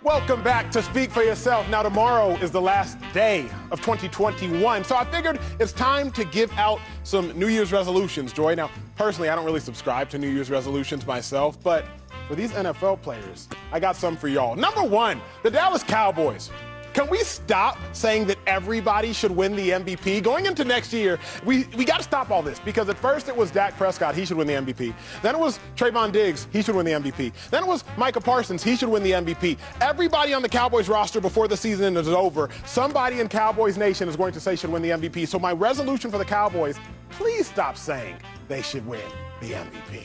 Welcome back to Speak for Yourself. Now, tomorrow is the last day of 2021, so I figured it's time to give out some New Year's resolutions, Joy. Now, personally, I don't really subscribe to New Year's resolutions myself, but for these NFL players, I got some for y'all. Number one, the Dallas Cowboys. Can we stop saying that everybody should win the MVP? Going into next year, we got to stop all this, because at first it was Dak Prescott, he should win the MVP. Then it was Trayvon Diggs, he should win the MVP. Then it was Micah Parsons, he should win the MVP. Everybody on the Cowboys roster before the season is over, somebody in Cowboys Nation is going to say should win the MVP. So my resolution for the Cowboys, please stop saying they should win the MVP.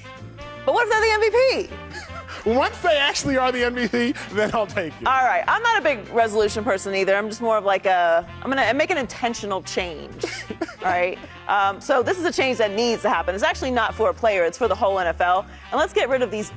But what if they're the MVP? Once they actually are the MVP, then I'll take it. All right. I'm not a big resolution person either. I'm just more of like I'm going to make an intentional change. All right. So this is a change that needs to happen. It's actually not for a player. It's for the whole NFL. And let's get rid of these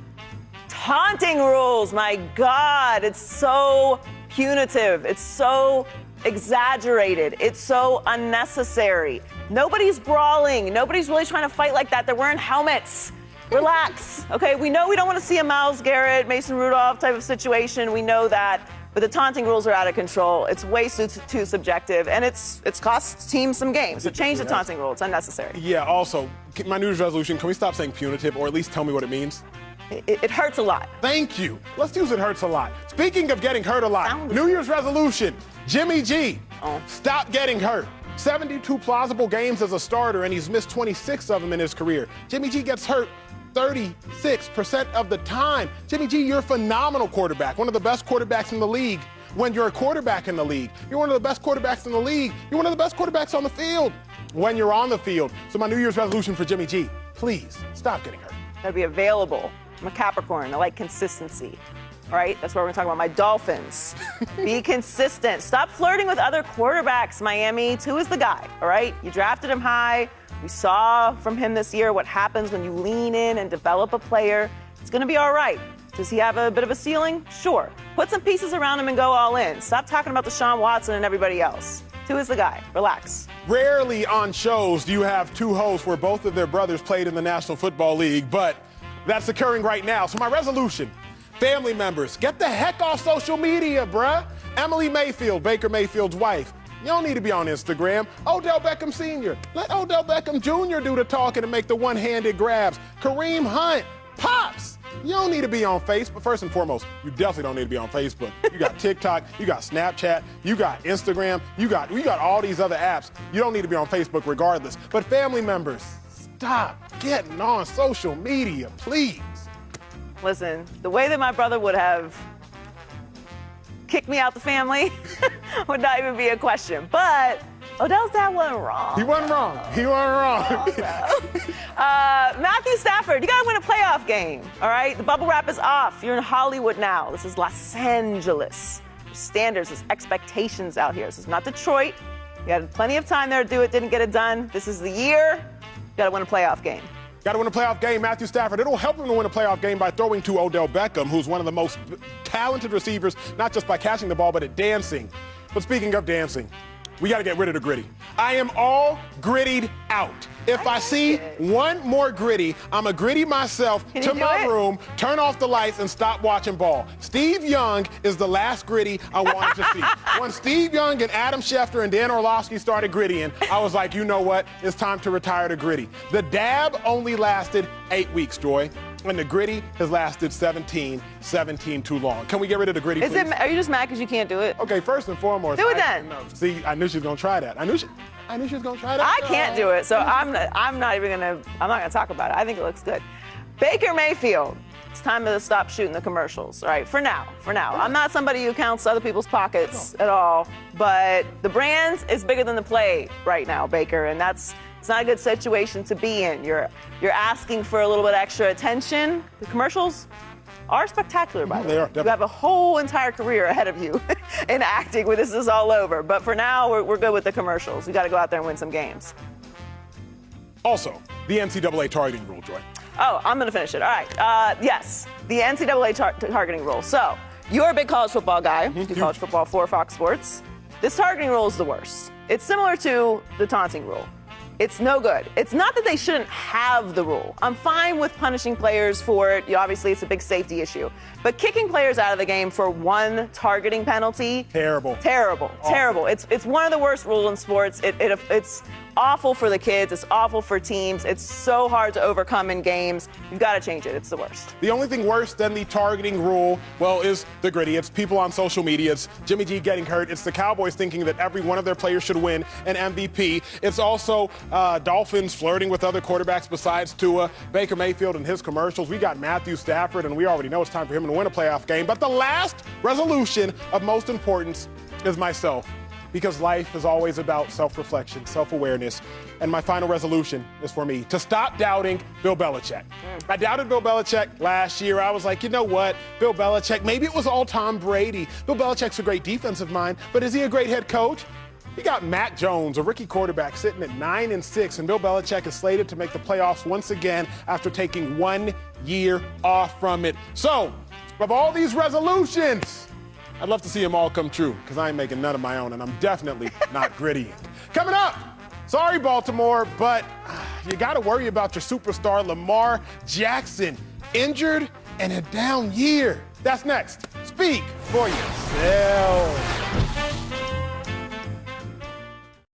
taunting rules. My God, it's so punitive. It's so exaggerated. It's so unnecessary. Nobody's brawling. Nobody's really trying to fight like that. They're wearing helmets. Relax, okay? We know we don't want to see a Myles Garrett, Mason Rudolph type of situation. We know that, but the taunting rules are out of control. It's way too subjective, and it's cost teams some games. So change the taunting rule. It's unnecessary. Yeah, also, my New Year's resolution, can we stop saying punitive, or at least tell me what it means? It hurts a lot. Thank you. Let's use it hurts a lot. Speaking of getting hurt a lot, New Year's resolution, Jimmy G, stop getting hurt. 72 plausible games as a starter, and he's missed 26 of them in his career. Jimmy G gets hurt 36% of the time. Jimmy G, you're a phenomenal quarterback, one of the best quarterbacks in the league. When you're a quarterback in the league, you're one of the best quarterbacks in the league. You're one of the best quarterbacks on the field when you're on the field. So my New Year's resolution for Jimmy G, please stop getting hurt. Gotta be available. I'm a Capricorn. I like consistency. All right, that's what we're gonna talk about. My Dolphins. Be consistent. Stop flirting with other quarterbacks, Miami. Two is the guy, all right? You drafted him high. We saw from him this year what happens when you lean in and develop a player. It's going to be all right. Does he have a bit of a ceiling? Sure. Put some pieces around him and go all in. Stop talking about Deshaun Watson and everybody else. Two is the guy. Relax. Rarely on shows do you have two hosts where both of their brothers played in the National Football League, but that's occurring right now. So my resolution, family members, get the heck off social media, bruh. Emily Mayfield, Baker Mayfield's wife, you don't need to be on Instagram. Odell Beckham Sr., let Odell Beckham Jr. do the talking and make the one-handed grabs. Kareem Hunt, Pops, you don't need to be on Facebook. First and foremost, you definitely don't need to be on Facebook. You got TikTok, you got Snapchat, you got Instagram, you got all these other apps. You don't need to be on Facebook regardless. But family members, stop getting on social media, please. Listen, the way that my brother would have kicked me out the family would not even be a question. But Odell's dad wasn't wrong. He wasn't wrong. He wasn't wrong. Matthew Stafford, you got to win a playoff game, all right? The bubble wrap is off. You're in Hollywood now. This is Los Angeles. There's standards, there's expectations out here. This is not Detroit. You had plenty of time there to do it, didn't get it done. This is the year. You got to win a playoff game. Got to win a playoff game, Matthew Stafford. It'll help him to win a playoff game by throwing to Odell Beckham, who's one of the most talented receivers, not just by catching the ball, but at dancing. But speaking of dancing, we got to get rid of the gritty. I am all grittied out. If I see one more gritty, I'm a gritty myself to my room, turn off the lights, and stop watching ball. Steve Young is the last gritty I wanted to see. When Steve Young and Adam Schefter and Dan Orlovsky started grittying, I was like, you know what? It's time to retire the gritty. The dab only lasted 8 weeks, Joy. And the gritty has lasted 17 too long. Can we get rid of the gritty, please? Are you just mad because you can't do it? Okay, first and foremost. Do it then. See, I knew she was going to try that. I knew she was going to try that. I can't do it, so I'm not gonna talk about it. I think it looks good. Baker Mayfield. It's time to stop shooting the commercials, all right? For now. I'm not somebody who counts other people's pockets at all, but the brand is bigger than the play right now, Baker, and it's not a good situation to be in. You're asking for a little bit extra attention. The commercials are spectacular, by the way. They are, You have a whole entire career ahead of you in acting when this is all over. But for now, we're good with the commercials. We got to go out there and win some games. Also, the NCAA targeting rule, Joy. Oh, I'm going to finish it. All right. Yes, the NCAA targeting rule. So you're a big college football guy. You do college football for Fox Sports. This targeting rule is the worst. It's similar to the taunting rule. It's no good. It's not that they shouldn't have the rule. I'm fine with punishing players for it. Obviously, it's a big safety issue. But kicking players out of the game for one targeting penalty. Terrible. Terrible. Awful. Terrible. It's one of the worst rules in sports. It's awful for the kids. It's awful for teams. It's so hard to overcome in games. You've got to change it. It's the worst. The only thing worse than the targeting rule, well, is the gritty. It's people on social media. It's Jimmy G getting hurt. It's the Cowboys thinking that every one of their players should win an MVP. It's also Dolphins flirting with other quarterbacks besides Tua, Baker Mayfield and his commercials. We got Matthew Stafford, and we already know it's time for him to win a playoff game. But the last resolution of most importance is myself, because life is always about self-reflection, self-awareness. And my final resolution is for me to stop doubting Bill Belichick. I doubted Bill Belichick last year. I was like, you know what, Bill Belichick, maybe it was all Tom Brady. Bill Belichick's a great defensive mind, but is he a great head coach? He got Mac Jones, a rookie quarterback, sitting at 9-6, and Bill Belichick is slated to make the playoffs once again after taking 1 year off from it. So, of all these resolutions, I'd love to see them all come true, because I ain't making none of my own, and I'm definitely not grittying. Coming up, sorry, Baltimore, but you got to worry about your superstar Lamar Jackson, injured and a down year. That's next. Speak for yourself.